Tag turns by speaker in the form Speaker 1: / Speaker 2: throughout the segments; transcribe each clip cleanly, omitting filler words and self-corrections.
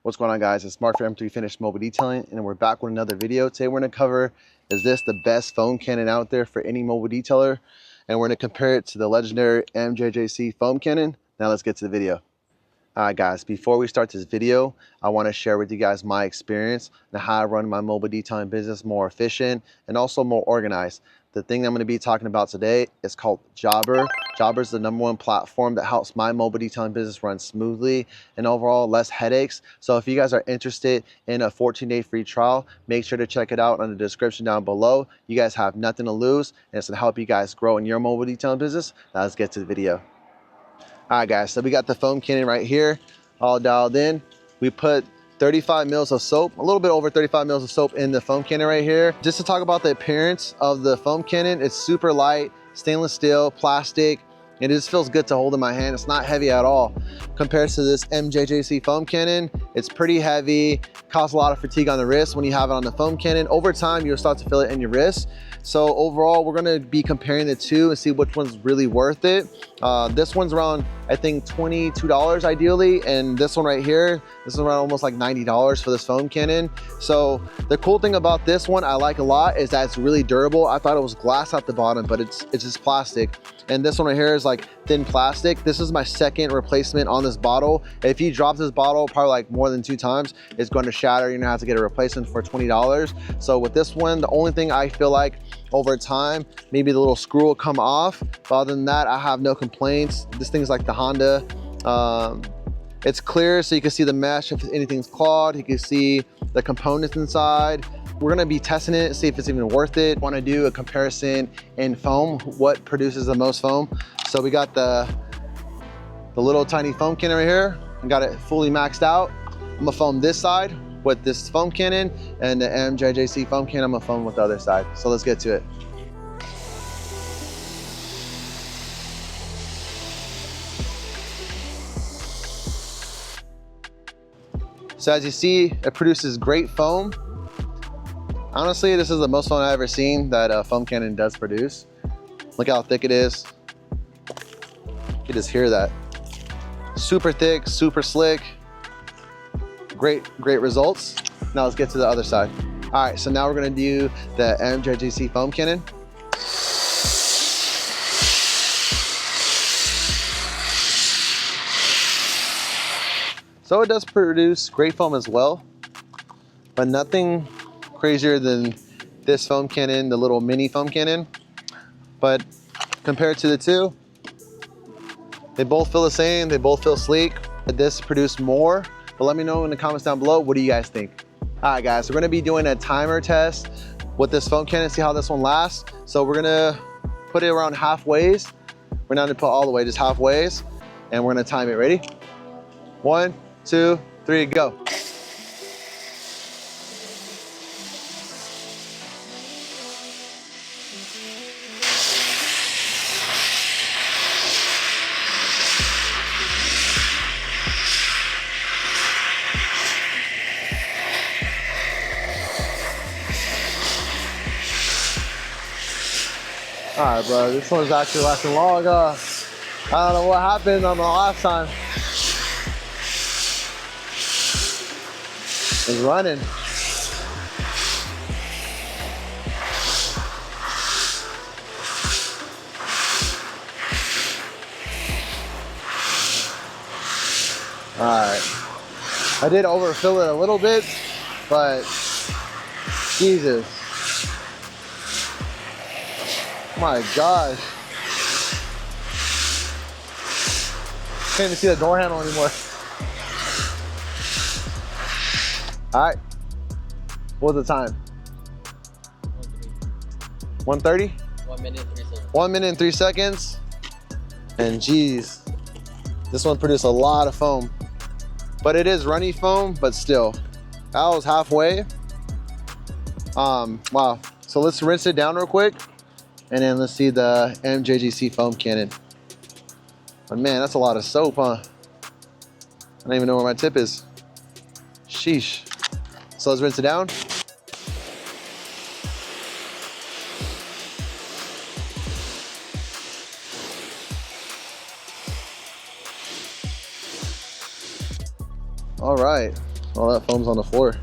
Speaker 1: What's going on, guys? It's Mark for M3 Finish Mobile Detailing, and we're back with another video. Today we're going to cover, is this the best foam cannon out there for any mobile detailer? And we're going to compare it to the legendary Mjjc foam cannon. Now let's get to the video. Alright guys, before we start this video, I want to share with you guys my experience and how I run my mobile detailing business more efficient and also more organized. The thing I'm going to be talking about today is called Jobber. Jobber is the #1 platform that helps my mobile detailing business run smoothly and overall less headaches. So if you guys are interested in a 14-day free trial, make sure to check it out in the description down below. You guys have nothing to lose, and it's going to help you guys grow in your mobile detailing business. Now let's get to the video. All right guys, so we got the foam cannon right here all dialed in. We put 35 mils of soap, a little bit over 35 mils of soap in the foam cannon right here. Just to talk about the appearance of the foam cannon, it's super light, stainless steel, plastic. It just feels good to hold in my hand. It's not heavy at all. Compared to this Mjjc foam cannon, it's pretty heavy, causes a lot of fatigue on the wrist when you have it on the foam cannon. Over time, you'll start to feel it in your wrist. So overall, we're gonna be comparing the two and see which one's really worth it. This one's around, I think, $22 ideally, and this one right here, this is around almost like $90 for this foam cannon. So the cool thing about this one I like a lot is that it's really durable. I thought it was glass at the bottom, but it's just plastic. And this one right here is like thin plastic. This is my second replacement on this bottle. If you drop this bottle probably like more than 2 times, it's going to shatter. You're gonna have to get a replacement for $20. So with this one, the only thing I feel like over time, maybe the little screw will come off. But other than that, I have no complaints. This thing's like the Honda. It's clear, so you can see the mesh if anything's clogged. You can see the components inside. We're gonna be testing it, see if it's even worth it. Want to do a comparison in foam, what produces the most foam. So we got the little tiny foam cannon right here. I got it fully maxed out. I'm gonna foam this side with this foam cannon, and the Mjjc foam cannon, I'm gonna foam with the other side. So let's get to it. So as you see, it produces great foam. Honestly, this is the most foam I've ever seen that a foam cannon does produce. Look how thick it is. You can just hear that. Super thick, super slick. Great results. Now let's get to the other side. All right, so now we're gonna do the Mjjc foam cannon. So it does produce great foam as well, but nothing crazier than this foam cannon, the little mini foam cannon. But compared to the two, they both feel the same, they both feel sleek. This produced more, but let me know in the comments down below, what do you guys think? All right guys, so we're gonna be doing a timer test with this foam cannon, see how this one lasts. So we're gonna put it around halfways. We're not gonna put all the way, just halfways, and we're gonna time it. Ready? 1, 2, 3, go. All right, bro, this one's actually lasting long. I don't know what happened on the last time. It's running. All right, I did overfill it a little bit, but Jesus. My gosh. Can't even see the door handle anymore. All right, what's the time? 1:30?
Speaker 2: 1 minute, 3 seconds.
Speaker 1: 1 minute and 3 seconds. And geez, this one produced a lot of foam. But it is runny foam, but still. That was halfway. Wow. So let's rinse it down real quick. And then let's see the Mjjc foam cannon. But man, that's a lot of soap, huh? I don't even know where my tip is. Sheesh. So let's rinse it down. All right, All that foam's on the floor.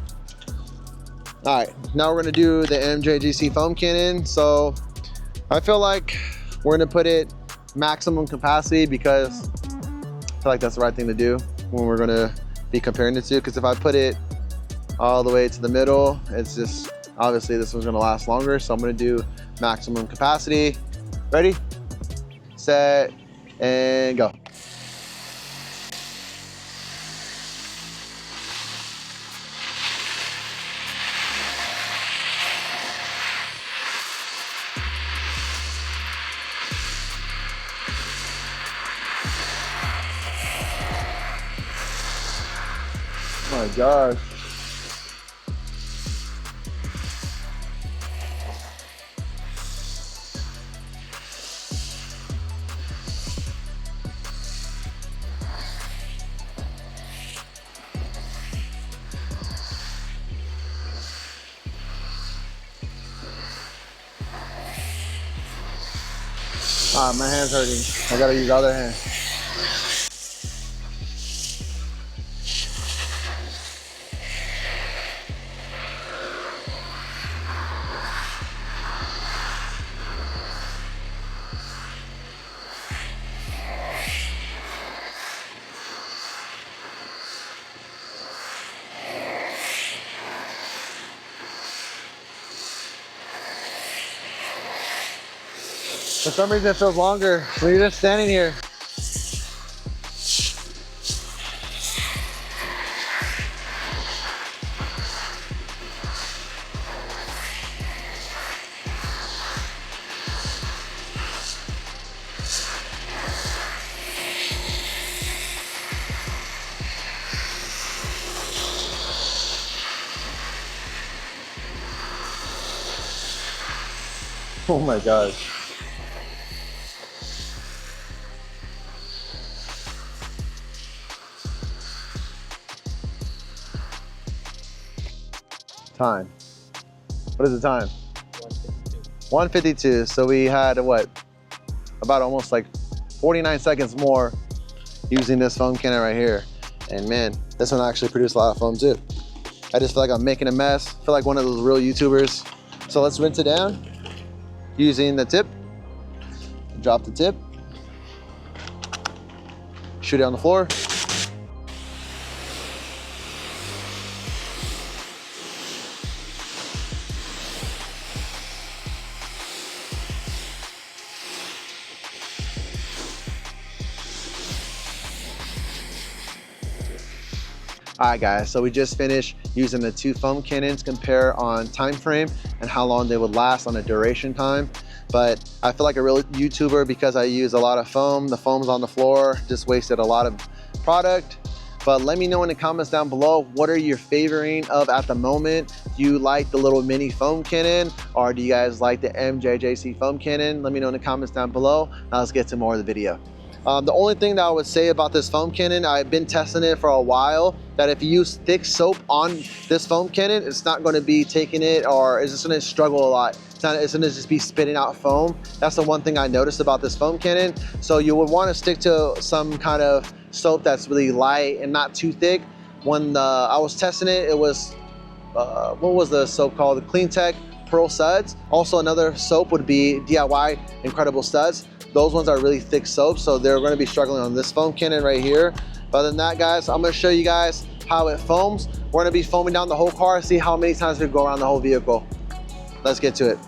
Speaker 1: All right, now we're gonna do the Mjjc foam cannon. So I feel like we're gonna put it maximum capacity because I feel like that's the right thing to do when we're gonna be comparing the two. Because if I put it all the way to the middle, it's just, obviously this one's gonna last longer. So I'm gonna do maximum capacity. Ready, set, and go. Oh my gosh. Ah, my hand's hurting. I gotta use the other hand. For some reason it feels longer when you're just standing here. Oh my gosh. Time. What is the time? 1:52. 1:52. So we had what? About almost like 49 seconds more using this foam cannon right here. And man, this one actually produced a lot of foam too. I just feel like I'm making a mess. I feel like one of those real YouTubers. So let's rinse it down using the tip. Drop the tip. Shoot it on the floor. All right guys, so we just finished using the two foam cannons, compare on time frame and how long they would last on a duration time. But I feel like a real YouTuber because I use a lot of foam. The foam's on the floor, just wasted a lot of product. But let me know in the comments down below, what are you favoring of at the moment? Do you like the little mini foam cannon, or do you guys like the Mjjc foam cannon? Let me know in the comments down below. Now let's get to more of the video. The only thing that I would say about this foam cannon, I've been testing it for a while, that if you use thick soap on this foam cannon, it's not going to be taking it, or it's just going to struggle a lot. It's going to just be spitting out foam. That's the one thing I noticed about this foam cannon. So you would want to stick to some kind of soap that's really light and not too thick. When I was testing it, it was, what was the soap called? The Clean Tech Pearl Suds. Also another soap would be DIY Incredible Studs. Those ones are really thick soap, so they're going to be struggling on this foam cannon right here. But other than that, guys, I'm going to show you guys how it foams. We're going to be foaming down the whole car, see how many times we go around the whole vehicle. Let's get to it.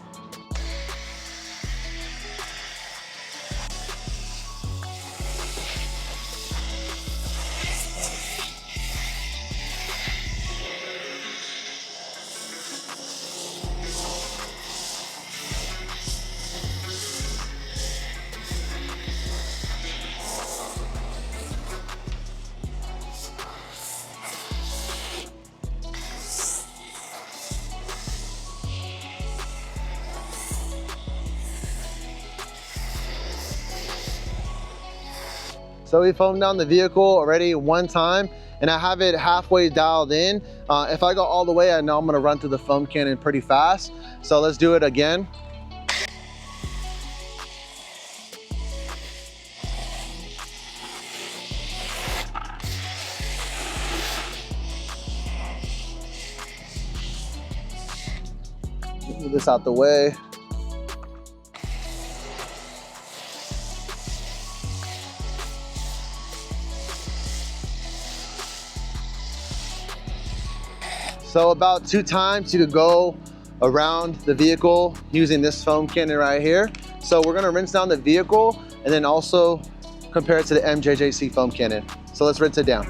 Speaker 1: So we foamed down the vehicle already one time, and I have it halfway dialed in. If I go all the way, I know I'm gonna run through the foam cannon pretty fast. So let's do it again. Move this out the way. So about 2 times you could go around the vehicle using this foam cannon right here. So we're gonna rinse down the vehicle and then also compare it to the Mjjc foam cannon. So let's rinse it down.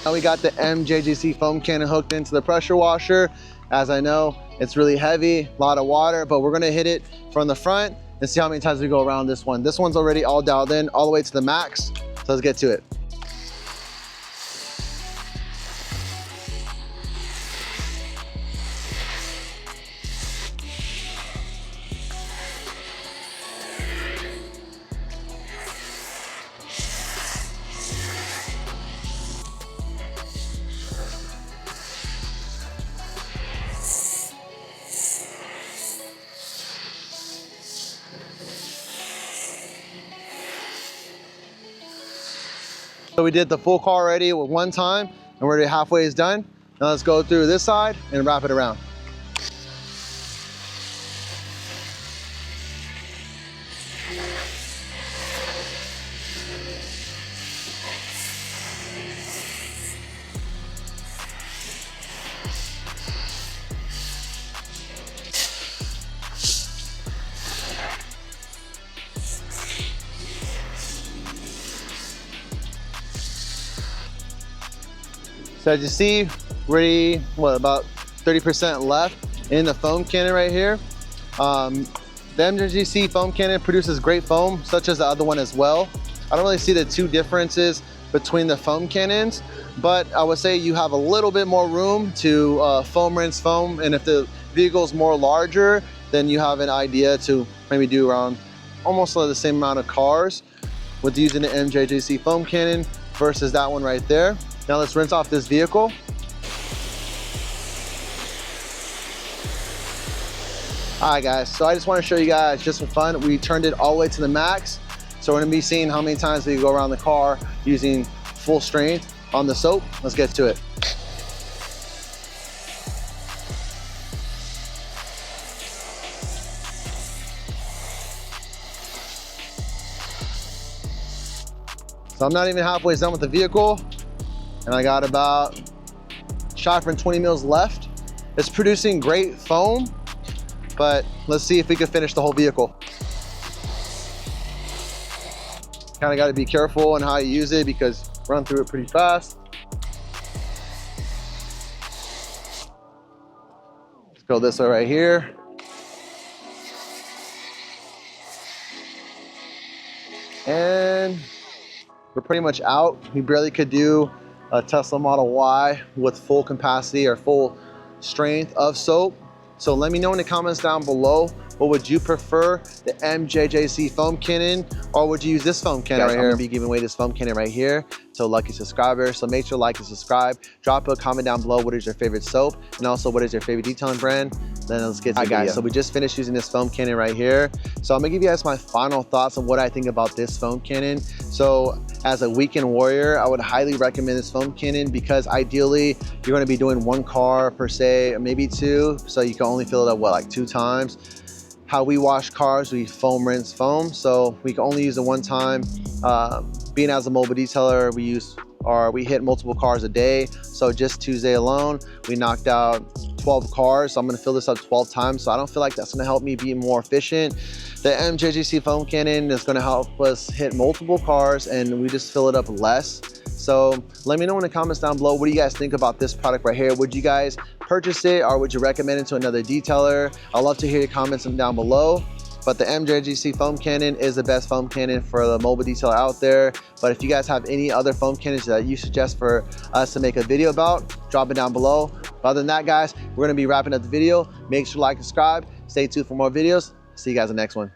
Speaker 1: Now we got the Mjjc foam cannon hooked into the pressure washer. As I know, it's really heavy, a lot of water, but we're gonna hit it from the front and see how many times we go around this one. This one's already all dialed in, all the way to the max. So let's get to it. So we did the full car already with 1 time, and we're already halfway is done. Now let's go through this side and wrap it around. So as you see, we're about 30% left in the foam cannon right here. The Mjjc foam cannon produces great foam, such as the other one as well. I don't really see the 2 differences between the foam cannons, but I would say you have a little bit more room to foam rinse foam, and if the vehicle's more larger, then you have an idea to maybe do around almost the same amount of cars with using the Mjjc foam cannon versus that one right there. Now let's rinse off this vehicle. All right guys, so I just want to show you guys just for fun, we turned it all the way to the max. So we're gonna be seeing how many times we go around the car using full strength on the soap. Let's get to it. So I'm not even halfway done with the vehicle, and I got about shot from 20 mils left. It's producing great foam, but let's see if we can finish the whole vehicle. Kind of got to be careful on how you use it because run through it pretty fast. Let's go this way right here. And we're pretty much out. We barely could do a Tesla Model Y with full capacity or full strength of soap. So let me know in the comments down below, what would you prefer, the Mjjc foam cannon, or would you use this foam cannon right here? I'm gonna be giving away this foam cannon right here to lucky subscribers. So make sure to like and subscribe. Drop a comment down below, what is your favorite soap? And also, what is your favorite detailing brand? Then let's get to the video. Guys, so we just finished using this foam cannon right here. So I'm gonna give you guys my final thoughts on what I think about this foam cannon. So as a weekend warrior, I would highly recommend this foam cannon because ideally you're gonna be doing 1 car per se, or maybe 2. So you can only fill it up, what, like 2 times? How we wash cars, we foam rinse foam. So we can only use it 1 time. Being as a mobile detailer, we hit multiple cars a day. So just Tuesday alone, we knocked out 12 cars. So I'm gonna fill this up 12 times. So I don't feel like that's gonna help me be more efficient. The Mjjc foam cannon is gonna help us hit multiple cars and we just fill it up less. So let me know in the comments down below, what do you guys think about this product right here? Would you guys purchase it or would you recommend it to another detailer? I'd love to hear your comments down below. But the Mjjc foam cannon is the best foam cannon for the mobile detailer out there. But if you guys have any other foam cannons that you suggest for us to make a video about, drop it down below. But other than that, guys, we're gonna be wrapping up the video. Make sure to like and subscribe. Stay tuned for more videos. See you guys in the next one.